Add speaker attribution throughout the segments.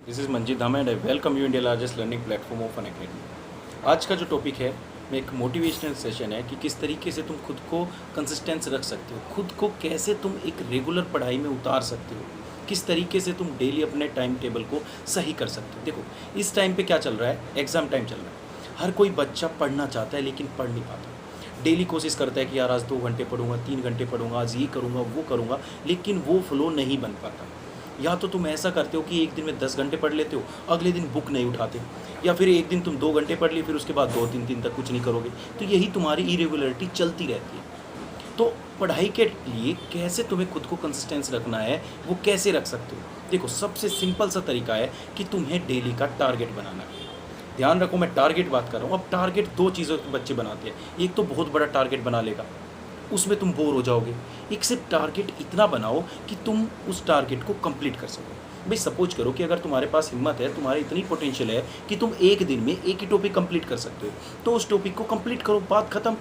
Speaker 1: This is Manjeet धामा and I welcome you India largest learning platform of Unacademy. आज का जो टॉपिक है मैं एक मोटिवेशनल सेशन है कि किस तरीके से तुम खुद को कंसिस्टेंस रख सकते हो, खुद को कैसे तुम एक रेगुलर पढ़ाई में उतार सकते हो, किस तरीके से तुम डेली अपने टाइम टेबल को सही कर सकते हो। देखो इस टाइम पे क्या चल रहा है, एग्ज़ाम टाइम चल रहा है। हर कोई बच्चा पढ़ना चाहता है लेकिन पढ़ नहीं पाता। डेली कोशिश करता है कि यार आज 2 घंटे पढ़ूंगा, 3 घंटे पढ़ूंगा, आज ये करूँगा वो करूँगा, लेकिन वो फ्लो नहीं बन पाता। या तो तुम ऐसा करते हो कि एक दिन में 10 घंटे पढ़ लेते हो, अगले दिन बुक नहीं उठाते, या फिर एक दिन तुम 2 घंटे पढ़ लिए फिर उसके बाद 2-3 दिन तक कुछ नहीं करोगे। तो यही तुम्हारी इरेगुलरिटी चलती रहती है। तो पढ़ाई के लिए कैसे तुम्हें खुद को कंसिस्टेंस रखना है, वो कैसे रख सकते हो। देखो सबसे सिंपल सा तरीका है कि तुम्हें डेली का टारगेट बनाना है। ध्यान रखो मैं टारगेट बात कर रहा हूँ। अब टारगेट दो चीज़ों के बच्चे बनाते हैं। एक तो बहुत बड़ा टारगेट बना लेगा, उसमें तुम बोर हो जाओगे। एक सिर्फ टारगेट इतना बनाओ कि तुम उस टारगेट को कंप्लीट कर सको। भाई सपोज करो कि अगर तुम्हारे पास हिम्मत है, तुम्हारी इतनी पोटेंशियल है कि तुम एक दिन में एक ही टॉपिक कंप्लीट कर सकते हो, तो उस टॉपिक को कंप्लीट करो, बात खत्म।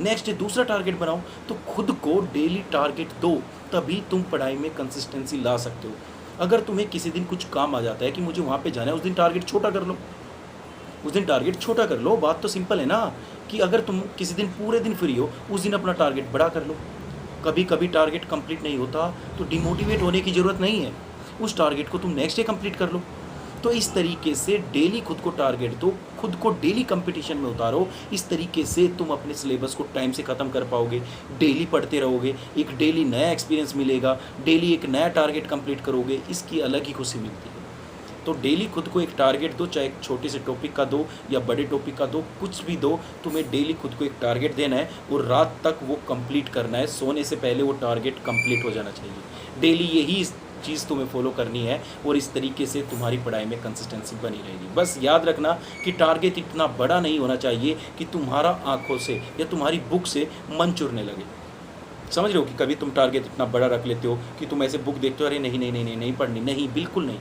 Speaker 1: नेक्स्ट डे दूसरा टारगेट बनाओ। तो खुद को डेली टारगेट दो, तभी तुम पढ़ाई में कंसिस्टेंसी ला सकते हो। अगर तुम्हें किसी दिन कुछ काम आ जाता है कि मुझे वहाँ पे जाना है, उस दिन टारगेट छोटा कर लो, उस दिन टारगेट छोटा कर लो। बात तो सिंपल है ना, कि अगर तुम किसी दिन पूरे दिन फ्री हो, उस दिन अपना टारगेट बड़ा कर लो। कभी कभी टारगेट कंप्लीट नहीं होता तो डिमोटिवेट होने की ज़रूरत नहीं है, उस टारगेट को तुम नेक्स्ट डे कंप्लीट कर लो। तो इस तरीके से डेली खुद को टारगेट दो, खुद को डेली कंपटीशन में उतारो। इस तरीके से तुम अपने सिलेबस को टाइम से ख़त्म कर पाओगे। डेली पढ़ते रहोगे, एक डेली नया एक्सपीरियंस मिलेगा, डेली एक नया टारगेट कंप्लीट करोगे, इसकी अलग ही खुशी मिलती है। तो डेली खुद को एक टारगेट दो, चाहे एक छोटे से टॉपिक का दो या बड़े टॉपिक का दो, कुछ भी दो। तुम्हें डेली खुद को एक टारगेट देना है और रात तक वो कंप्लीट करना है। सोने से पहले वो टारगेट कंप्लीट हो जाना चाहिए। डेली यही चीज़ तुम्हें फॉलो करनी है और इस तरीके से तुम्हारी पढ़ाई में कंसिस्टेंसी बनी रहेगी। बस याद रखना कि टारगेट इतना बड़ा नहीं होना चाहिए कि तुम्हारा आंखों से या तुम्हारी बुक से मन चुरने लगे। समझ रहे हो कि कभी तुम टारगेट इतना बड़ा रख लेते हो कि तुम ऐसे बुक देखते हो, अरे नहीं नहीं नहीं नहीं नहीं पढ़नी, नहीं बिल्कुल नहीं।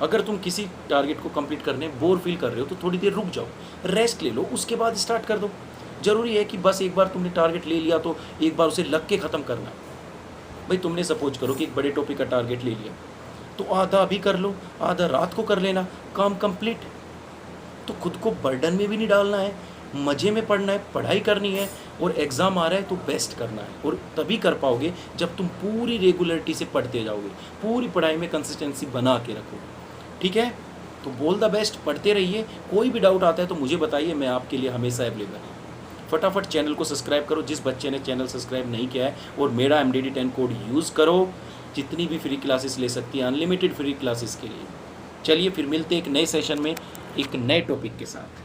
Speaker 1: अगर तुम किसी टारगेट को कंप्लीट करने बोर फील कर रहे हो तो थोड़ी देर रुक जाओ, रेस्ट ले लो, उसके बाद स्टार्ट कर दो। जरूरी है कि बस एक बार तुमने टारगेट ले लिया तो एक बार उसे लग के ख़त्म करना है। भाई तुमने सपोज करो कि एक बड़े टॉपिक का टारगेट ले लिया, तो आधा अभी कर लो, आधा रात को कर लेना, काम कंप्लीट। तो खुद को बर्डन में भी नहीं डालना है, मज़े में पढ़ना है, पढ़ाई करनी है, और एग्ज़ाम आ रहा है तो बेस्ट करना है। और तभी कर पाओगे जब तुम पूरी रेगुलरिटी से पढ़ते जाओगे, पूरी पढ़ाई में कंसिस्टेंसी बना के रखोगे। ठीक है, तो बोल द बेस्ट, पढ़ते रहिए। कोई भी डाउट आता है तो मुझे बताइए, मैं आपके लिए हमेशा अवेलेबल हूँ। फटाफट चैनल को सब्सक्राइब करो, जिस बच्चे ने चैनल सब्सक्राइब नहीं किया है, और मेरा MDD10 कोड यूज़ करो। जितनी भी फ्री क्लासेस ले सकती हैं, अनलिमिटेड फ्री क्लासेस के लिए। चलिए फिर मिलते हैं एक नए सेशन में एक नए टॉपिक के साथ।